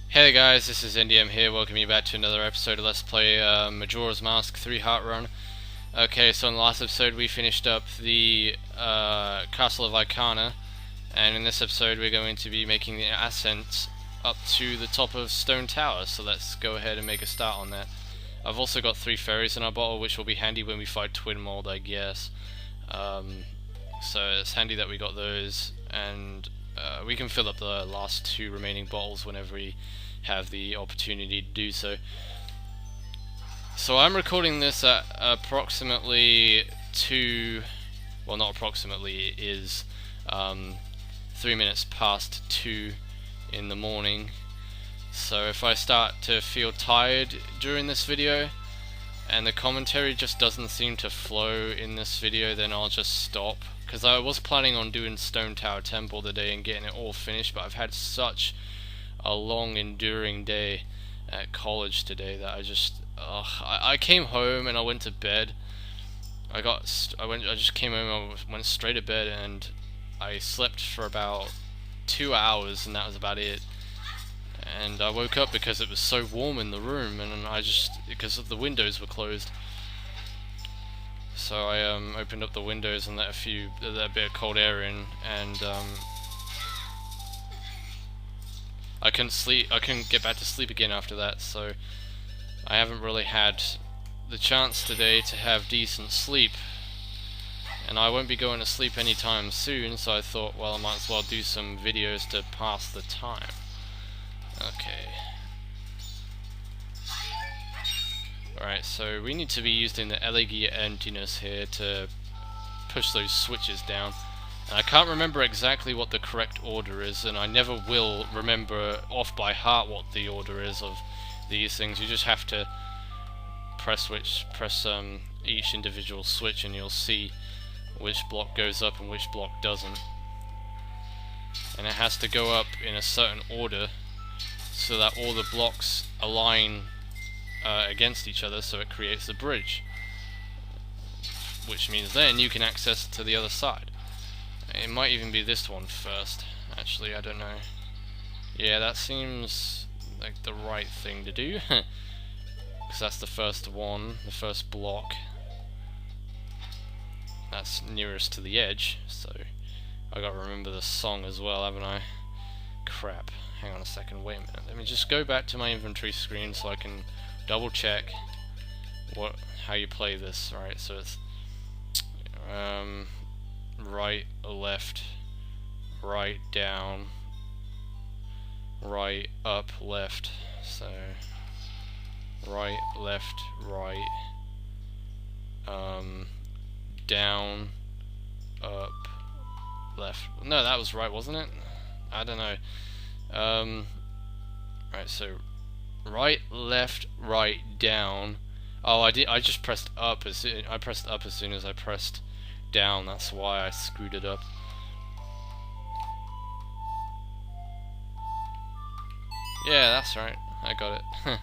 Hey guys, this is NDM here, welcoming you back to another episode of Let's Play Majora's Mask 3 Heart Run. Okay, so in the last episode we finished up the Castle of Icana, and in this episode we're going to be making the ascent up to the top of Stone Tower, so let's go ahead and make a start on that. I've also got 3 fairies in our bottle, which will be handy when we fight Twin Mold, I guess. So it's handy that we got those, and we can fill up the last 2 remaining bottles whenever we have the opportunity to do so. So I'm recording this at approximately not approximately, it is 3 minutes past 2 in the morning. So if I start to feel tired during this video and the commentary just doesn't seem to flow in this video, then I'll just stop, because I was planning on doing Stone Tower Temple today and getting it all finished, but I've had such a long enduring day at college today that I came home and I went to bed. I just came home, I went straight to bed, and I slept for about 2 hours, and that was about it. And I woke up because it was so warm in the room, and because the windows were closed. So I opened up the windows and let a bit of cold air in, and I couldn't get back to sleep again after that, so I haven't really had the chance today to have decent sleep. And I won't be going to sleep anytime soon, so I thought, well, I might as well do some videos to pass the time. Okay. Alright, so we need to be using the Elegy Emptiness here to push those switches down. And I can't remember exactly what the correct order is, and I never will remember off by heart what the order is of these things. You just have to press each individual switch, and you'll see which block goes up and which block doesn't. And it has to go up in a certain order so that all the blocks align against each other, so it creates a bridge, which means then you can access to the other side. It might even be this one first, actually, I don't know. Yeah, that seems like the right thing to do, because that's the first one, the first block. That's nearest to the edge, so I gotta remember the song as well, haven't I? Crap, hang on a second, wait a minute. Let me just go back to my inventory screen so I can double check how you play this. Right, so it's right, left, right, down, right, up, left. So right, left, right, down, up, left. No, that was right, wasn't it? I don't know. Right, so right, left, right, down. Oh, I just pressed up I pressed up as soon as I pressed down. That's why I screwed it up. Yeah, that's right. I got it.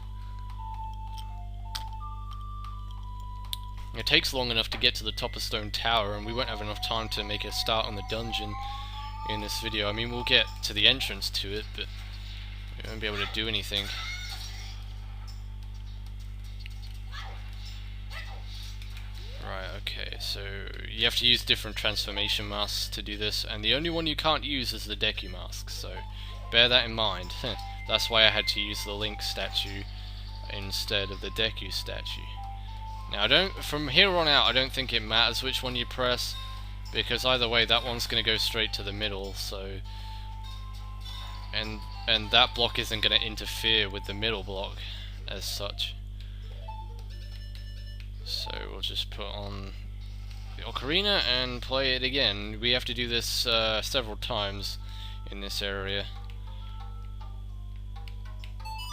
It takes long enough to get to the top of Stone Tower, and we won't have enough time to make a start on the dungeon in this video. I mean, we'll get to the entrance to it, but we won't be able to do anything. Right, okay, so you have to use different transformation masks to do this, and the only one you can't use is the Deku mask, so bear that in mind. That's why I had to use the Link statue instead of the Deku statue. Now, from here on out, I don't think it matters which one you press, because either way, that one's going to go straight to the middle, so... And that block isn't going to interfere with the middle block, as such. So we'll just put on the ocarina and play it again. We have to do this several times in this area,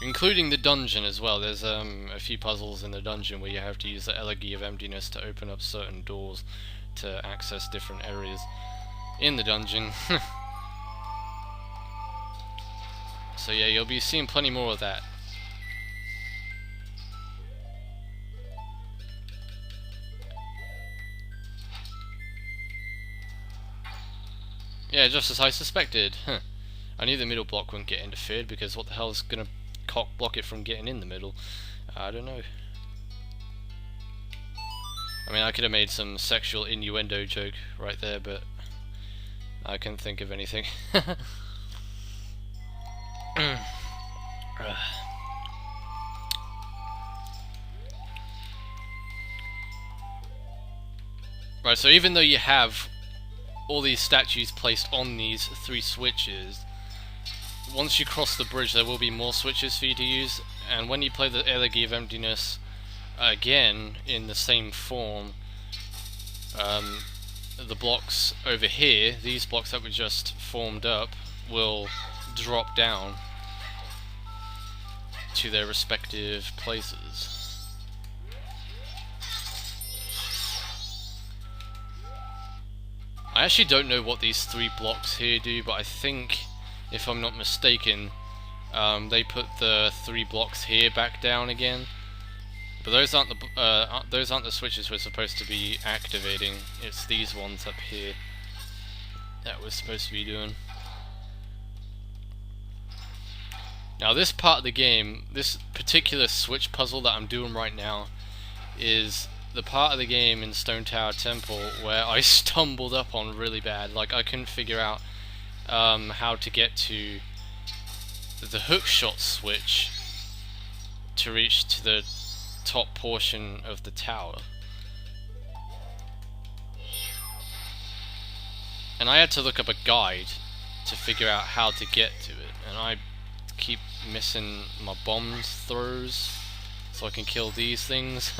including the dungeon as well. There's a few puzzles in the dungeon where you have to use the Elegy of Emptiness to open up certain doors to access different areas in the dungeon. So yeah, you'll be seeing plenty more of that. Yeah, just as I suspected. I knew the middle block wouldn't get interfered, because what the hell is gonna cock block it from getting in the middle? I don't know. I mean, I could have made some sexual innuendo joke right there, but I couldn't think of anything. Right, so even though you have all these statues placed on these 3 switches, once you cross the bridge there will be more switches for you to use, and when you play the Elegy of Emptiness again in the same form, the blocks over here, these blocks that were just formed up, will drop down to their respective places. I actually don't know what these 3 blocks here do, but I think, if I'm not mistaken, they put the 3 blocks here back down again. But those aren't the switches we're supposed to be activating. It's these ones up here that we're supposed to be doing. Now this part of the game, this particular switch puzzle that I'm doing right now, is the part of the game in Stone Tower Temple where I stumbled up on really bad. Like, I couldn't figure out how to get to the hookshot switch to reach to the top portion of the tower. And I had to look up a guide to figure out how to get to it, and I keep missing my bomb throws so I can kill these things.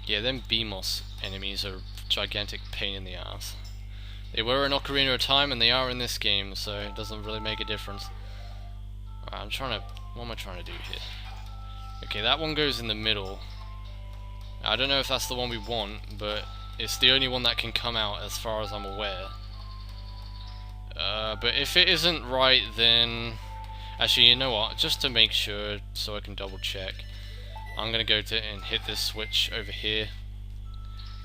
Yeah, them BMOS enemies are a gigantic pain in the ass. They were in Ocarina of Time and they are in this game, so it doesn't really make a difference. Right, what am I trying to do here? Okay, that one goes in the middle. I don't know if that's the one we want, but it's the only one that can come out as far as I'm aware. But if it isn't right, then... Actually, you know what? Just to make sure, so I can double check, I'm gonna go to and hit this switch over here,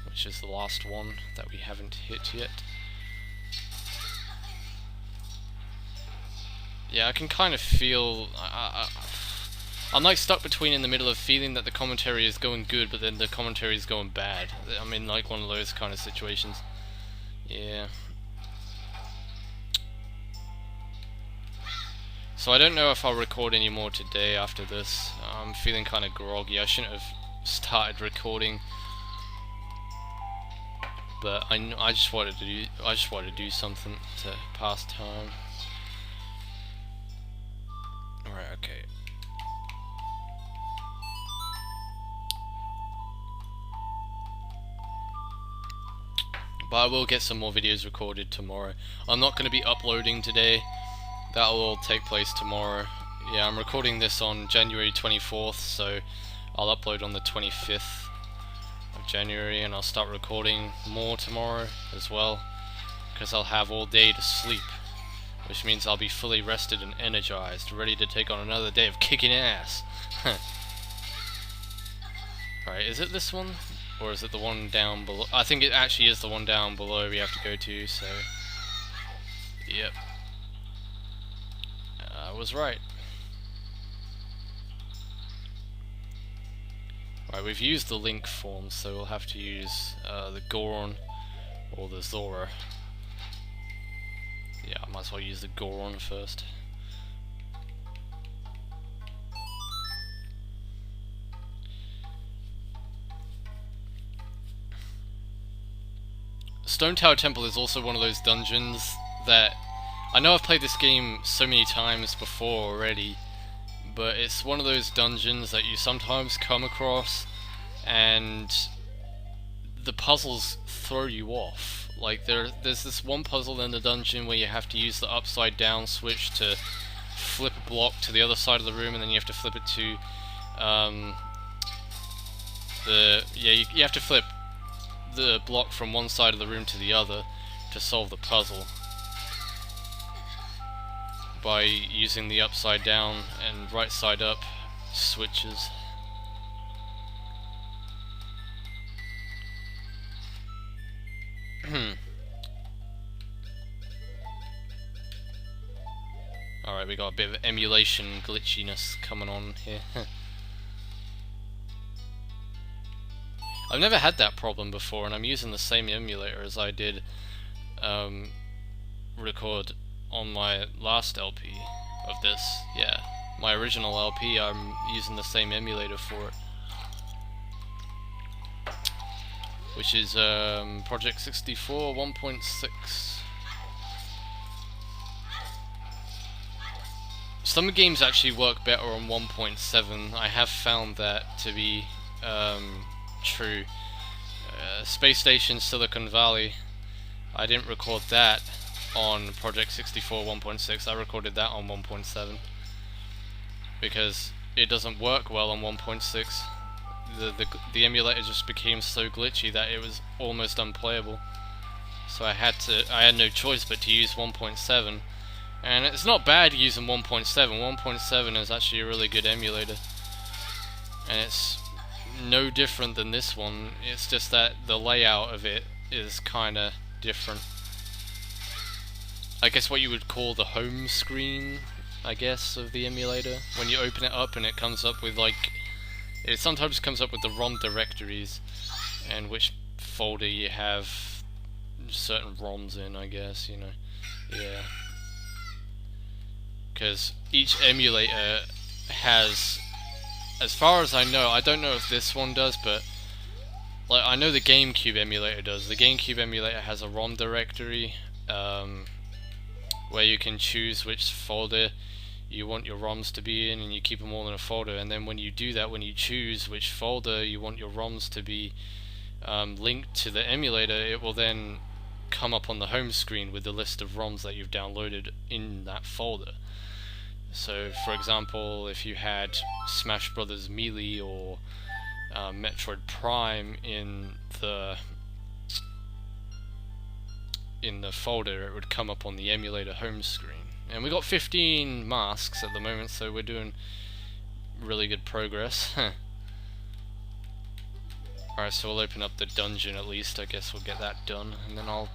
which is the last one that we haven't hit yet. Yeah, I can kind of feel... I'm like stuck between in the middle of feeling that the commentary is going good, but then the commentary is going bad. I'm in like one of those kind of situations. Yeah. So I don't know if I'll record any more today after this. I'm feeling kind of groggy. I shouldn't have started recording, but I just wanted to do something to pass time. Alright, okay. But I will get some more videos recorded tomorrow. I'm not going to be uploading today. That will all take place tomorrow. Yeah, I'm recording this on January 24th, so I'll upload on the 25th of January, and I'll start recording more tomorrow as well, because I'll have all day to sleep, which means I'll be fully rested and energized, ready to take on another day of kicking ass. Alright, is it this one? Or is it the one down below? I think it actually is the one down below we have to go to, so... Yep. I was right. Right, we've used the link form, so we'll have to use the Goron or the Zora. Yeah, I might as well use the Goron first. Stone Tower Temple is also one of those dungeons that... I know I've played this game so many times before already, but it's one of those dungeons that you sometimes come across and the puzzles throw you off. Like there's this one puzzle in the dungeon where you have to use the upside down switch to flip a block to the other side of the room, and then you have to flip it to you have to flip the block from one side of the room to the other to solve the puzzle by using the upside down and right side up switches. Alright, we got a bit of emulation glitchiness coming on here. I've never had that problem before, and I'm using the same emulator as I did record on my last LP of this. Yeah, my original LP, I'm using the same emulator for it, which is Project 64 1.6. Some games actually work better on 1.7. I have found that to be true. Space Station Silicon Valley, I didn't record that on Project 64 1.6, I recorded that on 1.7 because it doesn't work well on 1.6. The emulator just became so glitchy that it was almost unplayable. So I had no choice but to use 1.7. And it's not bad using 1.7. 1.7 is actually a really good emulator. And it's no different than this one. It's just that the layout of it is kinda different. I guess what you would call the home screen, I guess, of the emulator. When you open it up and it comes up with like, it sometimes comes up with the ROM directories and which folder you have certain ROMs in, I guess, you know. Yeah. Because each emulator has, as far as I know, I don't know if this one does, but like I know the GameCube emulator does. The GameCube emulator has a ROM directory where you can choose which folder you want your ROMs to be in, and you keep them all in a folder. And then when you do that, when you choose which folder you want your ROMs to be linked to the emulator, it will then come up on the home screen with the list of ROMs that you've downloaded in that folder. So, for example, if you had Smash Brothers Melee or Metroid Prime in the folder, it would come up on the emulator home screen. And we got 15 masks at the moment, so we're doing really good progress. Alright, so we'll open up the dungeon at least. I guess we'll get that done, and then I'll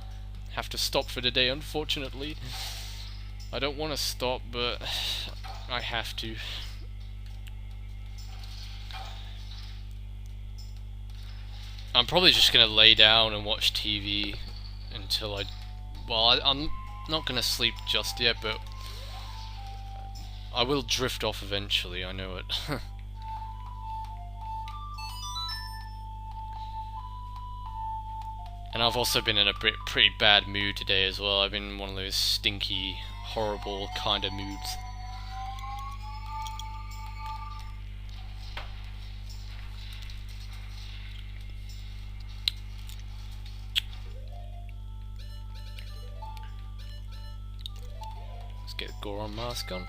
have to stop for today, unfortunately. I don't want to stop, but I have to. I'm probably just going to lay down and watch TV until I'm not going to sleep just yet, but I will drift off eventually, I know it. And I've also been in a pretty bad mood today as well. I've been in one of those stinky, horrible kind of moods. Let's get the Goron mask on.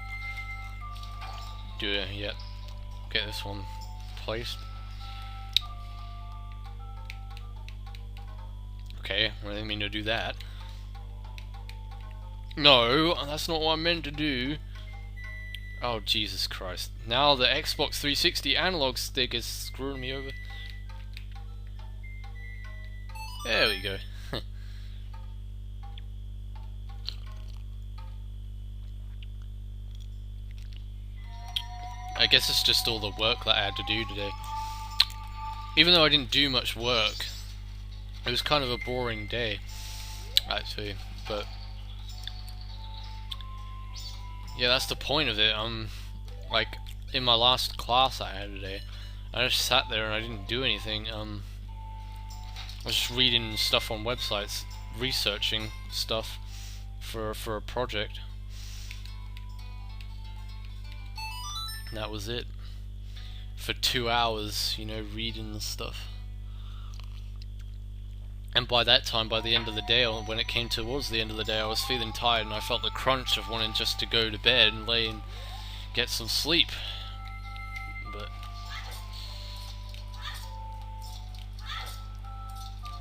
Do it, yep. Get this one placed. Okay, I didn't mean to do that. No, that's not what I meant to do. Oh, Jesus Christ. Now the Xbox 360 analog stick is screwing me over. There we go. I guess it's just all the work that I had to do today. Even though I didn't do much work, it was kind of a boring day, actually, but yeah, that's the point of it. Like, in my last class I had today, I just sat there and I didn't do anything. I was just reading stuff on websites, researching stuff for a project. And that was it. For 2 hours, you know, reading the stuff. And by that time, by the end of the day, or when it came towards the end of the day, I was feeling tired and I felt the crunch of wanting just to go to bed and lay and get some sleep. But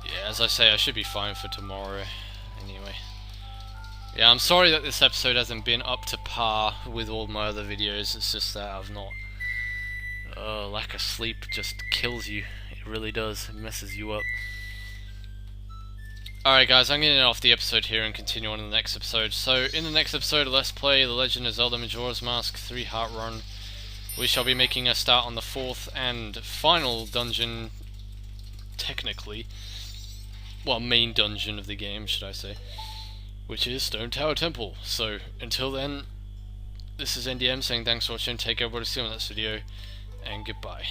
yeah, as I say, I should be fine for tomorrow anyway. Yeah, I'm sorry that this episode hasn't been up to par with all my other videos. It's just that I've not... lack of sleep just kills you. It really does. It messes you up. Alright guys, I'm going to end off the episode here and continue on in the next episode. So, in the next episode of Let's Play The Legend of Zelda Majora's Mask 3 Heart Run, we shall be making a start on the fourth and final dungeon, technically. Well, main dungeon of the game, should I say. Which is Stone Tower Temple. So, until then, this is NDM saying thanks for watching, take care, everybody, see you on the next video, and goodbye.